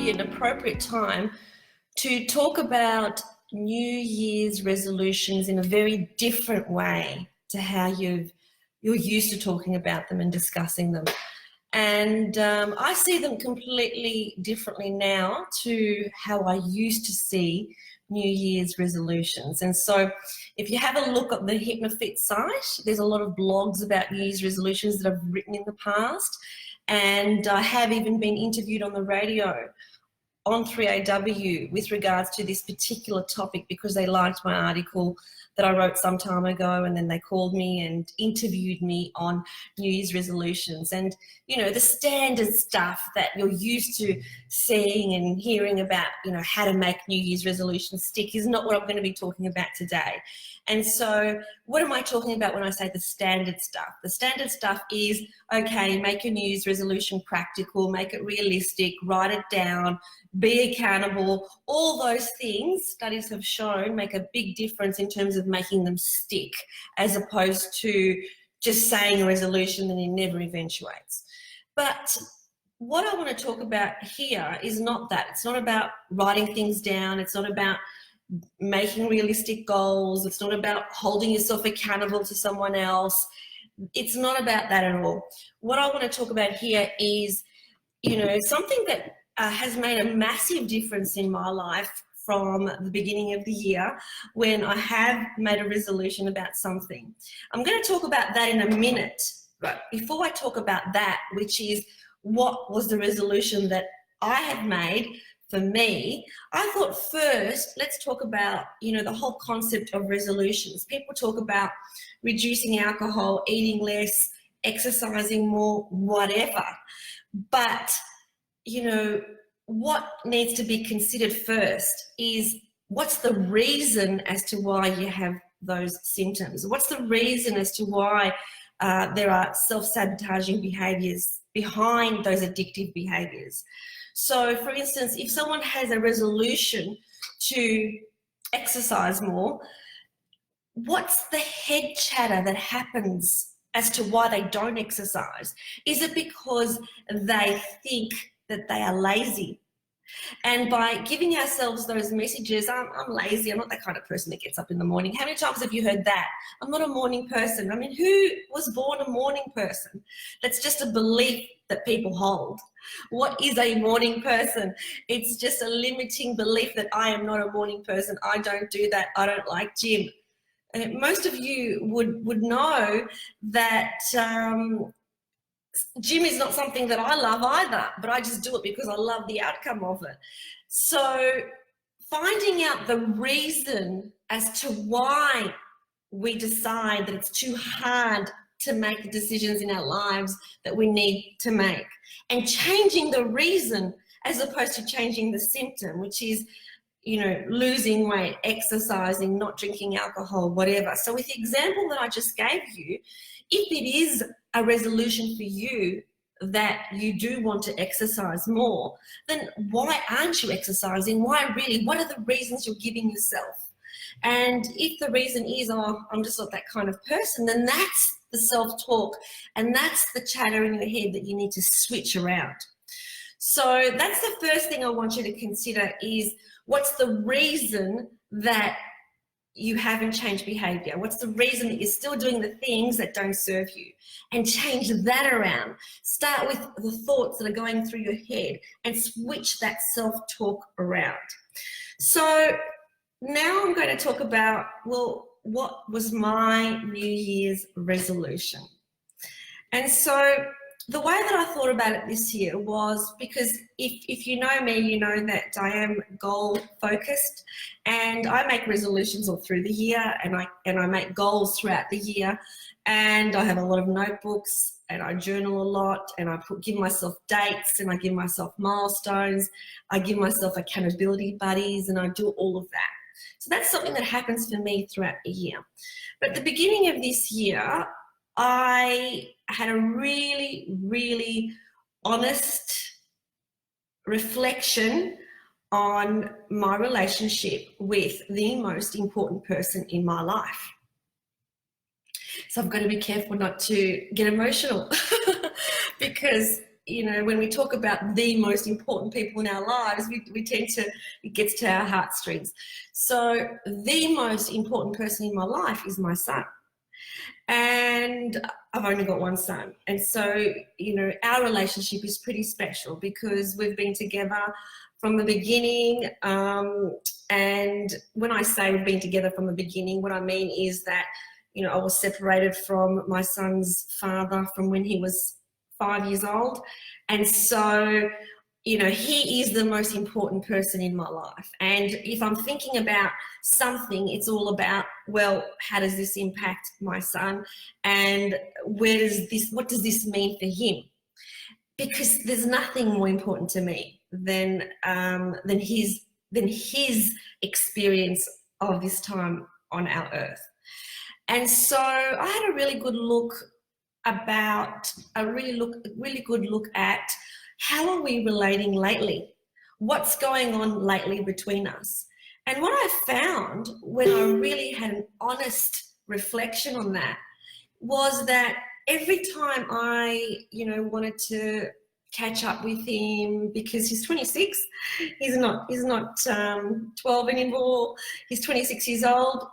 be an appropriate time to talk about New Year's resolutions in a very different way to how you're used to talking about them and discussing them. And I see them completely differently now to how I used to see New Year's resolutions. And so if you have a look at the HypnoFit site, there's a lot of blogs about New Year's resolutions that I've written in the past. And I have even been interviewed on the radio on 3AW with regards to this particular topic because they liked my article that I wrote some time ago, and then they called me and interviewed me on New Year's resolutions. And, you know, the standard stuff that you're used to seeing and hearing about, you know, how to make New Year's resolutions stick is not what I'm going to be talking about today. And so what am I talking about when I say the standard stuff? The standard stuff is, okay, make your New Year's resolution practical, make it realistic, write it down, be accountable. All those things, studies have shown, make a big difference in terms of making them stick, as opposed to just saying a resolution and it never eventuates. But what I want to talk about here is not that. It's not about writing things down. It's not about making realistic goals. It's not about holding yourself accountable to someone else. It's not about that at all. What I want to talk about here is, you know, something that has made a massive difference in my life from the beginning of the year when I have made a resolution about something. I'm going to talk about that in a minute, but before I talk about that, which is what was the resolution that I had made for me, I thought first, let's talk about, you know, the whole concept of resolutions. People talk about reducing alcohol, eating less, exercising more, whatever. But, you know, what needs to be considered first is what's the reason as to why you have those symptoms? What's the reason as to why there are self-sabotaging behaviours behind those addictive behaviours? So, for instance, if someone has a resolution to exercise more, what's the head chatter that happens as to why they don't exercise? Is it because they think that they are lazy? And by giving ourselves those messages, I'm lazy, I'm not that kind of person that gets up in the morning. How many times have you heard that? I'm not a morning person. I mean, who was born a morning person? That's just a belief that people hold. What is a morning person? It's just a limiting belief that I am not a morning person. I don't do that. I don't like gym. And most of you would know that gym is not something that I love either, but I just do it because I love the outcome of it. So finding out the reason as to why we decide that it's too hard to make the decisions in our lives that we need to make, and changing the reason as opposed to changing the symptom, which is, you know, losing weight, exercising, not drinking alcohol, whatever. So with the example that I just gave you, if it is a resolution for you that you do want to exercise more, then why aren't you exercising? Why really? What are the reasons you're giving yourself? And if the reason is, oh, I'm just not that kind of person, then that's the self-talk and that's the chatter in your head that you need to switch around. So that's the first thing I want you to consider is, what's the reason that you haven't changed behavior? What's the reason that you're still doing the things that don't serve you? And change that around. Start with the thoughts that are going through your head and switch that self-talk around. So now I'm going to talk about, well, what was my New Year's resolution? And so the way that I thought about it this year was, because if you know me, you know that I am goal focused, and I make resolutions all through the year, and I make goals throughout the year, and I have a lot of notebooks, and I journal a lot, and I give myself dates, and I give myself milestones, I give myself accountability buddies, and I do all of that. So that's something that happens for me throughout the year. But at the beginning of this year, I had a really, really honest reflection on my relationship with the most important person in my life. So I've got to be careful not to get emotional because you know, when we talk about the most important people in our lives, we tend to, it gets to our heartstrings. So the most important person in my life is my son. And I've only got one son. And so, you know, our relationship is pretty special because we've been together from the beginning. And when I say we've been together from the beginning, what I mean is that, you know, I was separated from my son's father from when he was 5 years old. And so, you know, he is the most important person in my life. And if I'm thinking about something, it's all about, well, how does this impact my son? And what does this mean for him? Because there's nothing more important to me than his experience of this time on our earth. And so I had a really good look at how are we relating lately? What's going on lately between us? And what I found when I really had an honest reflection on that was that every time I, you know, wanted to catch up with him, because he's 26, he's not 12 anymore, he's 26 years old,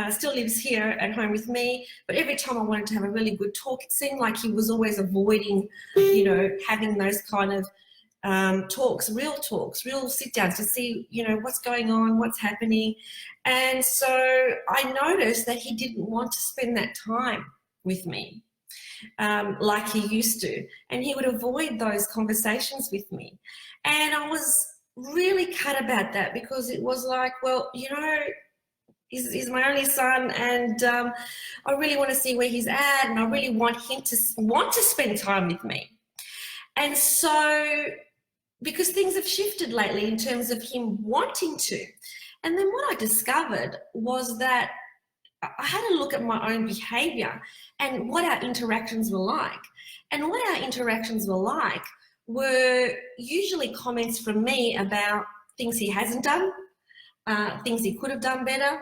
still lives here at home with me, but every time I wanted to have a really good talk, it seemed like he was always avoiding, you know, having those kind of talks, real sit downs to see, you know, what's going on, what's happening. And so I noticed that he didn't want to spend that time with me like he used to, and he would avoid those conversations with me. And I was really cut about that, because it was like, well, you know, he's my only son, and I really want to see where he's at, and I really want him to spend time with me. And so, because things have shifted lately in terms of him wanting to. And then what I discovered was that I had a look at my own behavior and what our interactions were like. And what our interactions were like were usually comments from me about things he hasn't done, things he could have done better,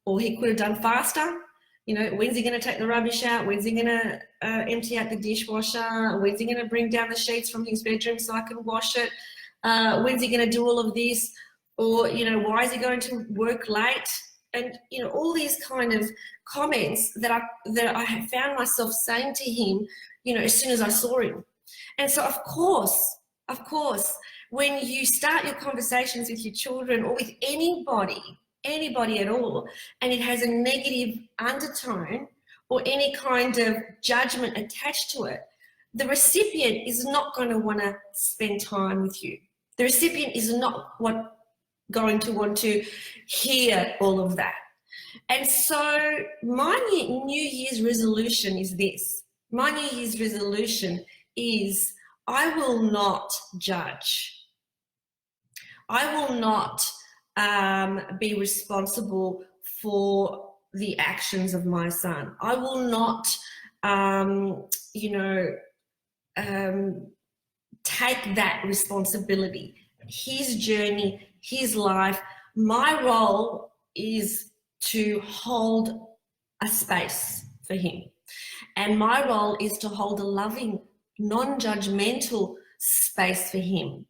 or he could have done faster. You know, when's he going to take the rubbish out? When's he going to empty out the dishwasher? When's he going to bring down the sheets from his bedroom so I can wash it? When's he going to do all of this? Or, you know, why is he going to work late? And, you know, all these kind of comments that I had found myself saying to him, you know, as soon as I saw him. And so, of course, when you start your conversations with your children or with anybody at all, and it has a negative undertone or any kind of judgment attached to it, the recipient is not going to want to spend time with you. The recipient is not going to want to hear all of that. And so my New Year's resolution is this. My New Year's resolution is I will not judge. I will not be responsible for the actions of my son. I will not, take that responsibility. His journey, his life. My role is to hold a space for him. And my role is to hold a loving, non-judgmental space for him.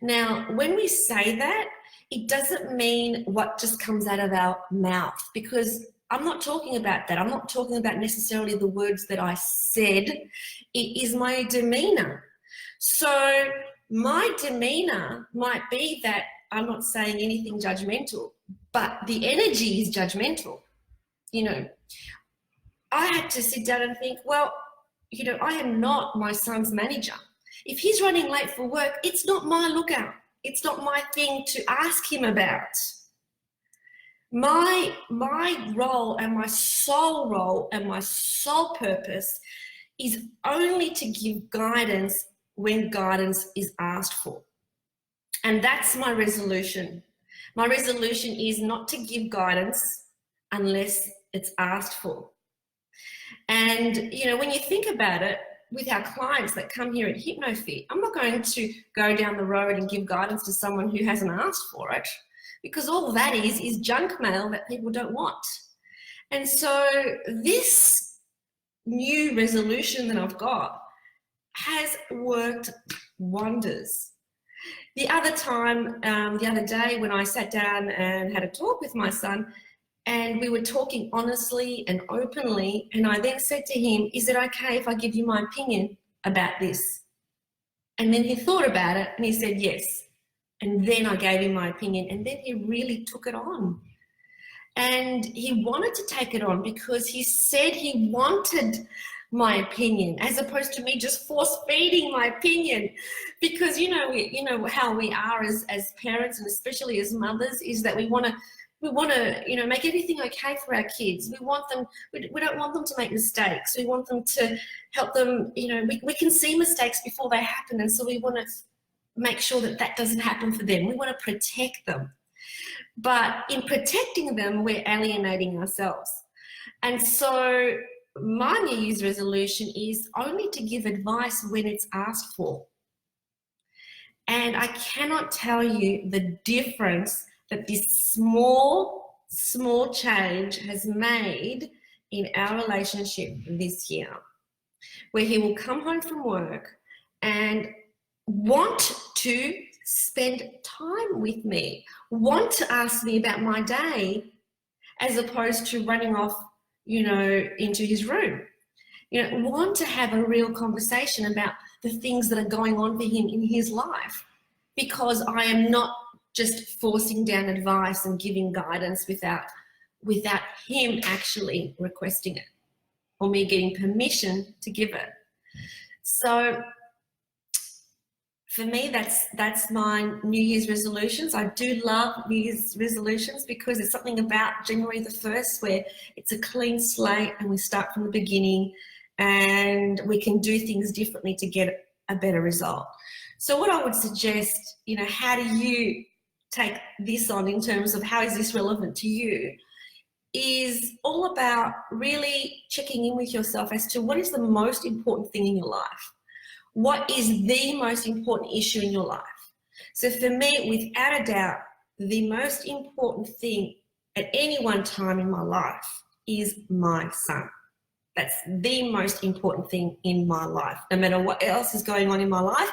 Now, when we say that, it doesn't mean what just comes out of our mouth, because I'm not talking about that. I'm not talking about necessarily the words that I said. It is my demeanor. So my demeanor might be that I'm not saying anything judgmental, but the energy is judgmental. You know, I had to sit down and think, well, you know, I am not my son's manager. If he's running late for work, it's not my lookout. It's not my thing to ask him about. My role and my sole role and my sole purpose is only to give guidance when guidance is asked for. And that's my resolution. My resolution is not to give guidance unless it's asked for. And, you know, when you think about it, with our clients that come here at HypnoFit, I'm not going to go down the road and give guidance to someone who hasn't asked for it, because all that is junk mail that people don't want. And so this new resolution that I've got has worked wonders. The other time, the other day when I sat down and had a talk with my son, and we were talking honestly and openly, and I then said to him, is it okay if I give you my opinion about this? And then he thought about it and he said yes. And then I gave him my opinion, and then he really took it on. And he wanted to take it on because he said he wanted my opinion, as opposed to me just force feeding my opinion. Because you know how we are as parents, and especially as mothers, is that we want to make everything okay for our kids. We want them, we don't want them to make mistakes. We want them to help them, we can see mistakes before they happen, and so we want to make sure that that doesn't happen for them. We want to protect them. But in protecting them, we're alienating ourselves. And so my New Year's resolution is only to give advice when it's asked for. And I cannot tell you the difference that this small change has made in our relationship this year, where he will come home from work and want to spend time with me, want to ask me about my day, as opposed to running off, into his room. Want to have a real conversation about the things that are going on for him in his life, because I am not just forcing down advice and giving guidance without him actually requesting it or me getting permission to give it. So for me, that's my New Year's resolutions. I do love New Year's resolutions because it's something about January the 1st where it's a clean slate and we start from the beginning and we can do things differently to get a better result. So what I would suggest, how do you take this on in terms of how is this relevant to you, is all about really checking in with yourself as to what is the most important thing in your life. What is the most important issue in your life? So for me, without a doubt, the most important thing at any one time in my life is my son. That's the most important thing in my life. No matter what else is going on in my life,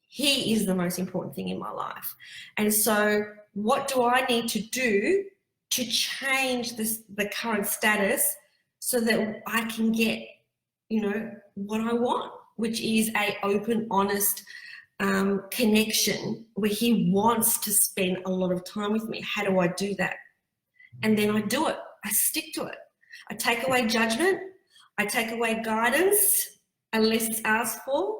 he is the most important thing in my life. And so what do I need to do to change the current status so that I can get, what I want, which is a open, honest connection where he wants to spend a lot of time with me. How do I do that? And then I do it. I stick to it. I take away judgment. I take away guidance unless it's asked for.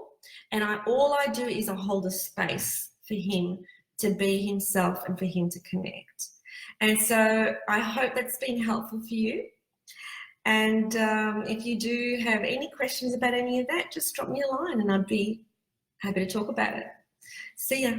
And all I do is I hold a space for him to be himself and for him to connect. And so I hope that's been helpful for you. And if you do have any questions about any of that, just drop me a line and I'd be happy to talk about it. See ya.